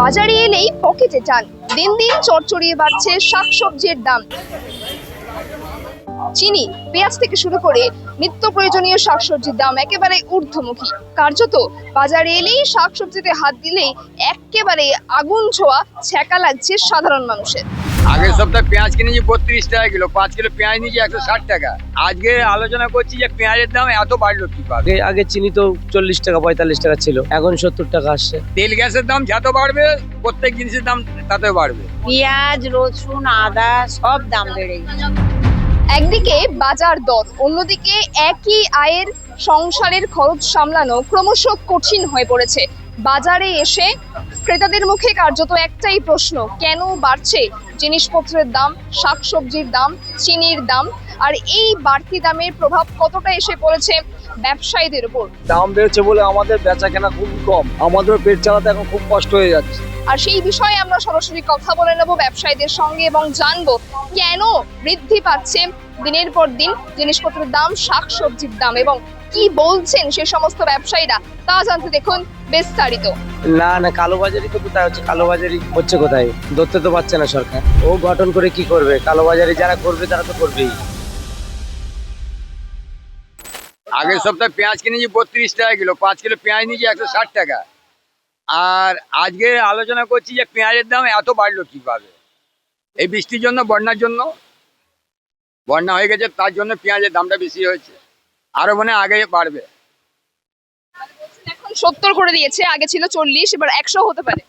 বাজারে এলেই পকেটে টান। দিন দিন চড়চড়িয়ে বাড়ছে শাকসবজির দাম। চিনি, পেঁয়াজ থেকে শুরু করে নিত্য প্রয়োজনীয় শাকসবজির দাম একেবারে ঊর্ধ্বমুখী। কার্যত বাজারে এলেই শাকসবজিতে হাত দিলেই একেবারে আগুন ছোঁয়া ছ্যাঁকা লাগছে সাধারণ মানুষের। আগের সপ্তাহে পেঁয়াজ কিনেছি 32 টাকা কিলো, 5 কিলো পেঁয়াজ নিয়েছি 160 টাকা। আজকে আলোচনা করছি যে পেঁয়াজের দাম এত বাড়লো কি পাবে। আগে চিনি তো 40 টাকা 45 টাকা ছিল, এখন 70 টাকা আসছে। তেল গ্যাসের দাম যত বাড়বে প্রত্যেক জিনিসের দাম তাতে বাড়বে। পেঁয়াজ, রসুন, আদা সব দাম বেড়ে গেছে। একদিকে বাজার দর, অন্যদিকে একই আয়ের সংসারের খরচ সামলানো ক্রমশ কঠিন হয়ে পড়েছে। বাজারে এসে ক্রেতাদের মুখে কার্যত একটাই প্রশ্ন, কেন বাড়ছে জিনিসপত্রের দাম, শাকসবজির দাম, চিনির দাম? আর এই বাড়তি দামের প্রভাব কতটা এসে পড়েছে ব্যবসায়ীদের উপর? দাম বেড়েছে বলে আমাদের বেচা কেনা খুব কম, আমাদের পেট চালাতে এখন খুব কষ্ট হয়ে যাচ্ছে। আর সেই বিষয়ে আমরা সরাসরি কথা বলে নেব ব্যবসায়ীদের সঙ্গে এবং জানবো কেন বৃদ্ধি পাচ্ছে দিনের পর দিন জিনিসপত্রের দাম, শাকসবজির দাম, এবং কি বলছেন সে সমস্ত ব্যবসায়ীরা তা জানতে দেখুন বিস্তারিত। না কালোবাজারি তো কোথায় হচ্ছে, কালোবাজারি হচ্ছে কোথায় ধরতে তো পারছে না সরকার। ও গঠন করে কি করবে? কালোবাজারি যারা করবে তারা তো করবেই। আগের সপ্তাহে পেঁয়াজ কিনেছি 32 টাকা কিলো, 5 কিলো পেঁয়াজ নিয়েছি 160 টাকা। আর আজকে আলোচনা করছি যে পেঁয়াজের দাম এত বাড়লো কিভাবে। এই বৃষ্টির জন্য, বন্যার জন্য, বন্যা হয়ে গেছে তার জন্য পেঁয়াজের দামটা বেশি হয়েছে, আরো মনে হয় আগে বাড়বে। এখন 70 করে দিয়েছে, আগে ছিল 40, এবার 100 হতে পারে।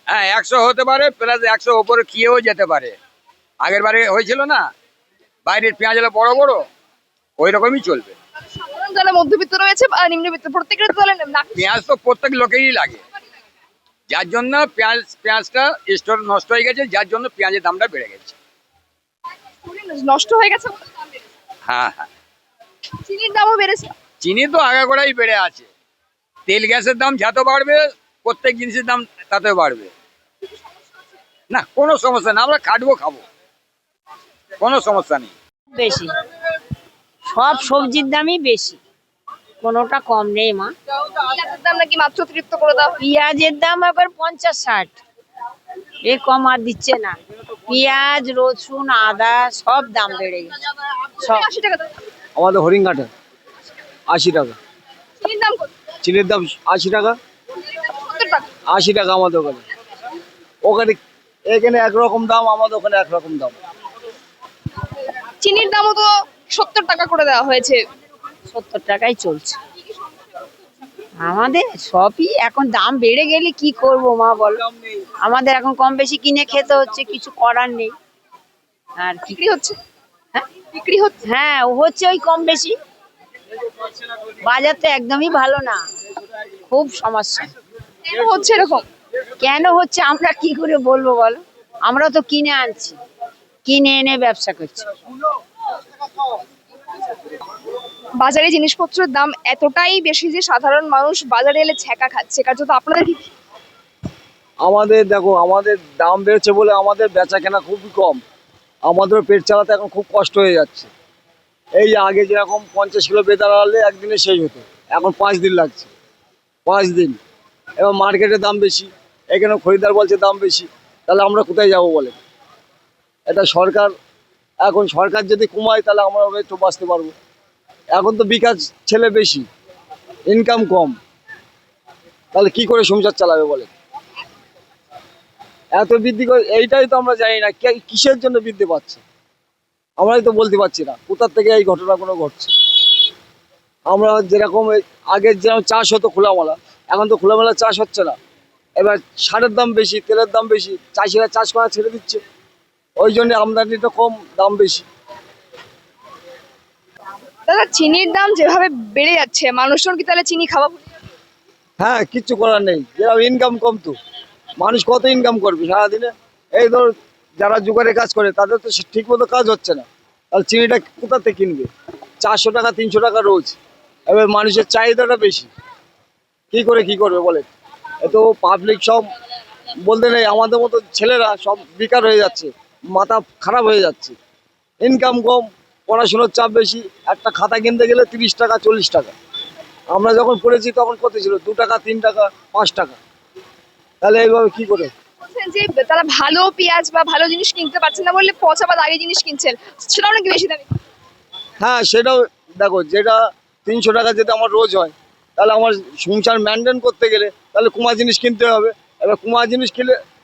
হ্যাঁ 100 হতে পারে, প্লাস 100 ওপরে খেয়েও যেতে পারে। আগের বারে হয়েছিল না, বাইরের পেঁয়াজ হলো বড় বড়, ওই রকমই চলবে। সাধারণ যারা মধ্যবিত্ত রয়েছে বা নিম্নবিত্ত, প্রত্যেকের তো পেঁয়াজ তো প্রত্যেক লোকেরই লাগে, যার জন্য পেঁয়াজটা স্টোর নষ্ট হয়ে গেছে, যার জন্য পেঁয়াজের দামটা বেড়ে গেছে। নষ্ট হয়ে গেছে। হ্যাঁ, চিনির দামও বেড়েছে। চিনি তো আগাগোড়াই বেড়ে আছে। তেল গ্যাসের দাম যত বাড়বে প্রত্যেক জিনিসের দাম তাতে বাড়বে। না কোনো সমস্যা না, আমরা খাটবো খাবো, কোনো সমস্যা নেই। বেশি, সব সবজির দামই বেশি, কোনোটা কম নেই মা। পেঁয়াজের দাম নাকি মাত্র 30 করে দাও। পেঁয়াজের দাম আবার 50-60, এ কম আর দিচ্ছে না। পেঁয়াজ, রসুন, আদা সব দাম বেড়ে গেছে। সব 80 টাকা দাও। আমাদের হরিণঘাটে 80 টাকা, চিনির দাম কত? চিনির দাম 80 টাকা, 70 টাকা। 80 টাকা আমাদের ওখানে। ওখানে এখানে একরকম দাম, আমাদের ওখানে একরকম দাম। চিনির দামও তো 70 টাকা করে দেওয়া হয়েছে। 70 টাকাই চলছে। আমাদের সবই এখন দাম বেড়ে গেলে কি করব মা বলো, আমাদের এখন কম বেশি কিনে খেতে হচ্ছে, কিছু করার নেই। আর কি বিক্রি হচ্ছে? হ্যাঁ? বিক্রি হচ্ছে। হ্যাঁ হচ্ছে ওই কম বেশি। বাজার তো একদমই ভালো না, খুব সমস্যা। কেন হচ্ছে এরকম? কেন হচ্ছে আমরা কি করে বলবো বলো, আমরা তো কিনে আনছি, কিনে এনে ব্যবসা করছি। বাজারে জিনিসপত্রের দাম এতটাই বেশি যে সাধারণ মানুষ বাজারে এলে ছ্যাঁকা খাচ্ছে। কার্যত আপনাদের কি? আমাদের দেখো, আমাদের দাম বেড়েছে বলে আমাদের বেচা কেনা খুবই কম, আমাদের পেট চালাতে এখন খুব কষ্ট হয়ে যাচ্ছে। এই যে আগে যেরকম 50 কিলো বেদানা আনলে একদিনে শেষ হতো, এখন 5 দিন লাগছে, 5 দিন। এবার মার্কেটের দাম বেশি, এখানে খরিদ্দার বলছে দাম বেশি, তাহলে আমরা কোথায় যাব বলে? এটা সরকার, এখন সরকার যদি কমায় তাহলে আমরা একটু বাঁচতে পারবো। এখন তো বিকাশ ছেলে বেশি, ইনকাম কম, তাহলে কি করে সংসার চালাবে বলে? এত বৃদ্ধি করে, এইটাই তো আমরা জানি না কিসের জন্য বৃদ্ধি পাচ্ছে, আমরাই তো বলতে পারছি না কোথার থেকে এই ঘটনাগুলো ঘটছে। আমরা যেরকম আগে যেরকম চাষ হতো খোলামেলা, এখন তো খোলামেলা চাষ হচ্ছে না। এবার সারের দাম বেশি, তেলের দাম বেশি, চাষিরা চাষ করা ছেড়ে দিচ্ছে, ওই জন্য আমদানিটা কম, দাম বেশি। দাদা, চিনির দাম যেভাবে বেড়ে যাচ্ছে, মানুষজন কি তাহলে চিনি খাওয়া? হ্যাঁ, কিচ্ছু করার নেই, যেরকম ইনকাম কম, তো মানুষ কত ইনকাম করবে সারাদিনে? এই ধর যারা জোগাড়ে কাজ করে তাদের তো ঠিক মতো কাজ হচ্ছে না, তাহলে চিনিটা কোথা থেকে কিনবে? 400 টাকা 300 টাকা রোজ। এবার মানুষের চাহিদাটা বেশি, কি করবে বলে? এত পাবলিক সব বলতে নেই, আমাদের মতো ছেলেরা সব বেকার হয়ে যাচ্ছে, মাথা খারাপ হয়ে যাচ্ছে। ইনকাম কম, পড়াশোনার চাপ বেশি, একটা খাতা কিনতে গেলে 30 টাকা 40 টাকা। আমরা যখন পড়েছি তখন কত ছিল? 2 টাকা 3 টাকা 5 টাকা। তাহলে এইভাবে কি করে? বলছেন যে তারা ভালো পেঁয়াজ বা ভালো জিনিস কিনতে পারছেন না বললে পচা বা দাগি জিনিস কিনছেন, সেটাও নাকি বেশি দামি। হ্যাঁ সেটাও দেখো, যেটা 300 টাকা যেটা আমার রোজ হয়, তাহলে আমার সংসার মেনটেন করতে গেলে তাহলে কুমা জিনিস কিনতে হবে। এবার কুমা জিনিস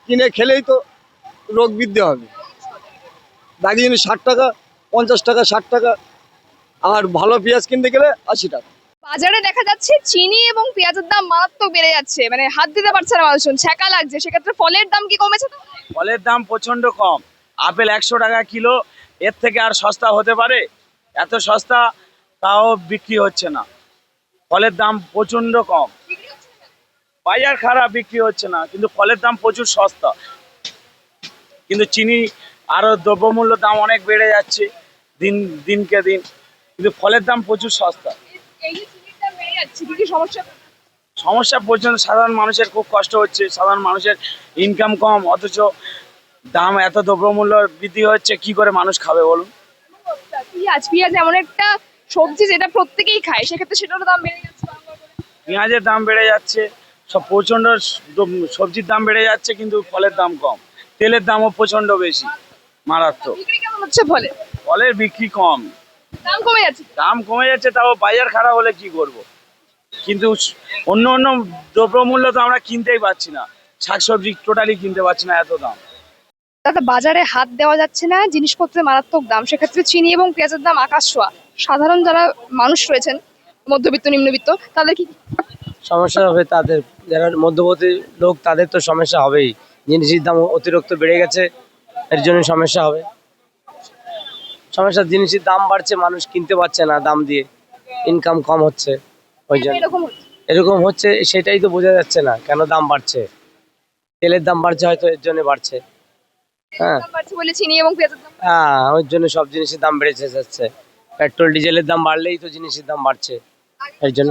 কিনে খেলেই তো রোগ বৃদ্ধি হবে। দাগি জিনিস 60 টাকা, 50 টাকা, 60 টাকা, আর ভালো পেঁয়াজ কিনতে গেলে 80 টাকা। বাজারে দেখা যাচ্ছে চিনি এবং পেঁয়াজের দাম মারাত্মক বেড়ে যাচ্ছে, মানে হাত দিতে পারছে না মানুষজন, ছ্যাঁকা লাগছে। সেক্ষেত্রে ফলের দাম কি কমেছে তো? ফলের দাম প্রচন্ড কম। আপেল 100 টাকা কিলো, এর থেকে আর সস্তা হতে পারে? এত সস্তা, তাও বিক্রি হচ্ছে না। ফলের দাম প্রচন্ড কম, বাজার খারাপ, বিক্রি হচ্ছে না, কিন্তু ফলের দাম প্রচুর সস্তা। কিন্তু চিনি আরো দ্রব্যমূল্য দাম অনেক বেড়ে যাচ্ছে দিনকে দিন, কিন্তু ফলের দাম প্রচুর সস্তা। এই যে চিনির দাম বেড়ে যাচ্ছে, কি কি সমস্যা? সমস্যা পর্যন্ত সাধারণ মানুষের খুব কষ্ট হচ্ছে। সাধারণ মানুষের ইনকাম কম, অথচ দাম এত দ্রব্যমূল্য বৃদ্ধি হচ্ছে, কি করে মানুষ খাবে বলুন? পেঁয়াজ এমন একটা সবজি যেটা প্রত্যেকেই খায়, সেক্ষেত্রে সেটারও দাম বেড়ে যাচ্ছে বারবার করে। পেঁয়াজের দাম বেড়ে যাচ্ছে, সব প্রচন্ড সবজির দাম বেড়ে যাচ্ছে, কিন্তু ফলের দাম কম। তেলের দামও প্রচন্ড বেশি, মারাত্মক। বিক্রি কেমন হচ্ছে ফলে? ফলের বিক্রি কম, দাম কমে যাচ্ছে। দাম কমে যাচ্ছে, তাও বাজার খারাপ হলে কি করব। কিন্তু অন্য অন্য দ্রব্যমূল্য তো আমরা কিনতেই পাচ্ছি না, শাকসবজি টোটালি কিনতে পাচ্ছি না, এত দাম। দাদা, বাজারে হাত দেওয়া যাচ্ছে না, জিনিসপত্রের মারাত্মক দাম, সেক্ষেত্রে চিনি এবং পেঁয়াজের দাম আকাশ ছোঁয়া। সাধারণ যারা মানুষ রয়েছেন, মধ্যবিত্ত নিম্নবিত্ত, তাদের কি সমস্যা হবে? তাদের যারা মধ্যবর্তী লোক তাদের তো সমস্যা হবেই। জিনিসের দাম অতিরিক্ত বেড়ে গেছে, এর জন্য সমস্যা হবে। সমস্যা, জিনিসের দাম বাড়ছে, মানুষ কিনতে পারছে না দাম দিয়ে, ইনকাম কম হচ্ছে, ওই জন্য এরকম হচ্ছে? এরকম হচ্ছে। সেটাই তো বোঝা যাচ্ছে না কেন দাম বাড়ছে। তেলের দাম বাড়ছে, হয়তো এর জন্য বাড়ছে। হ্যাঁ দাম বাড়ছে বলে চিনি এবং পেঁয়াজের দাম। হ্যাঁ, ওই জন্য সব জিনিসের দাম বেড়ে যাচ্ছে। পেট্রোল ডিজেলের দাম বাড়লেই তো জিনিসের দাম বাড়ছে, এর জন্য।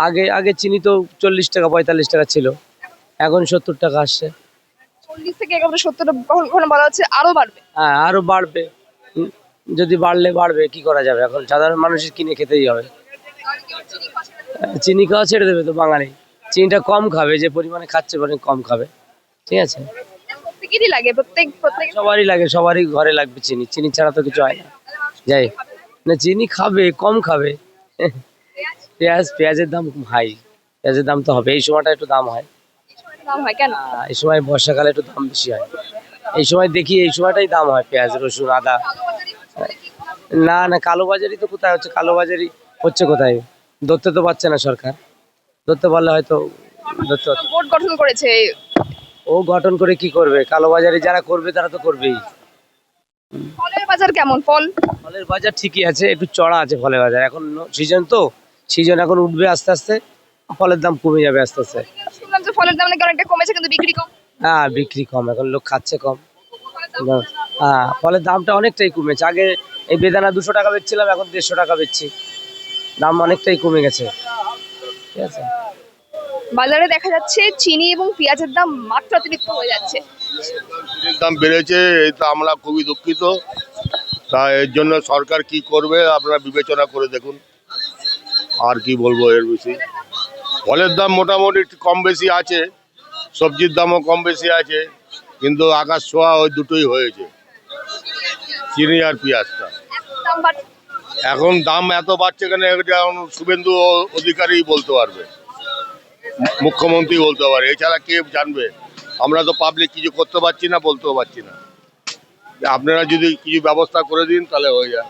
আগে আগে চিনি তো 40 টাকা 45 টাকা ছিল, এখন 70 টাকা আসছে। 40 থেকে একেবারে 70, কখনো বলা হচ্ছে আরো বাড়বে। হ্যাঁ, আরো বাড়বে। যদি বাড়বে, কি করা যাবে? এখন সাধারণ মানুষের কিনে খেতেই হবে। চিনি খাওয়া ছেড়ে দেবে তো বাঙালি। চিনিটা কম খাবে, যে পরিমাণে খাচ্ছে পরিমাণে কম খাবে, ঠিক আছে। প্রত্যেকেরই লাগে, প্রত্যেক সবারই লাগে, সবারই ঘরে লাগবে চিনি। চিনি ছাড়া তো কিছু হয় না। যাই না, চিনি খাবে, কম খাবে। পেঁয়াজের দাম হাই, পেঁয়াজের দাম তো হবে। এই সময়টা একটু দাম হয়। দাম হয় কেন? এই সময় বর্ষাকালে একটু দাম বেশি হয়। এই সময় দেখি, এই সময়টাই দাম হয় পেঁয়াজ, রসুন, আদা। না না, কালোবাজারি তো কোথায় হচ্ছে? কালোবাজারি হচ্ছে কোথায়? ধরতে তো পারছে না সরকার। ধরতে পারলে হয়তো ধরতে পারত। বোর্ড গঠন করেছে। ও গঠন করে কি করবে? কালোবাজারি যারা করবে তারা তো করবেই। ফলের বাজার কেমন? ফলের বাজার ঠিকই আছে, একটু চড়া আছে ফলের বাজার। এখন সিজন তো, সিজন এখন উঠবে আস্তে আস্তে, ফলের দাম কমে যাবে আস্তে আস্তে। শুনলাম যে ফলের দাম নাকি অনেকটা কমেছে, কিন্তু বিক্রি কম। হ্যাঁ, বিক্রি কম, এখন লোক খাচ্ছে কম। হ্যাঁ, ফলের দামটা অনেকটাই কমেছে। আগে এই বেদানা 200 টাকা বেচছিলাম, এখন 150 টাকা বেচছি। দাম অনেকটাই কমে গেছে, ঠিক আছে। বাজারে দেখা যাচ্ছে চিনি এবং পেঁয়াজের দাম মাত্রাতিরিক্ত হয়ে যাচ্ছে। চিনির দাম বেড়েছে, এই তো আমরা খুবই দুঃখিত। তা এর জন্য সরকার কি করবে আপনারা বিবেচনা করে দেখুন। আর কি বলবো এর বেশি। ফলের দাম মোটামুটি একটু কম বেশি আছে, সবজির দামও কম বেশি আছে, কিন্তু আকাশ ছোঁয়া ওই দুটোই হয়েছে, চিনি আর পেঁয়াজটা। দাম বাড়ছে। এখন দাম এত বাড়ছে কেন, এটা এখন শুভেন্দু অধিকারী বলতে পারবে, মুখ্যমন্ত্রী বলতে পারে, এছাড়া কে জানবে? আমরা তো পাবলিক কিছু করতে পারছি না, বলতেও পারছি না। আপনারা যদি কিছু ব্যবস্থা করে দিন তাহলে হয়ে যায়।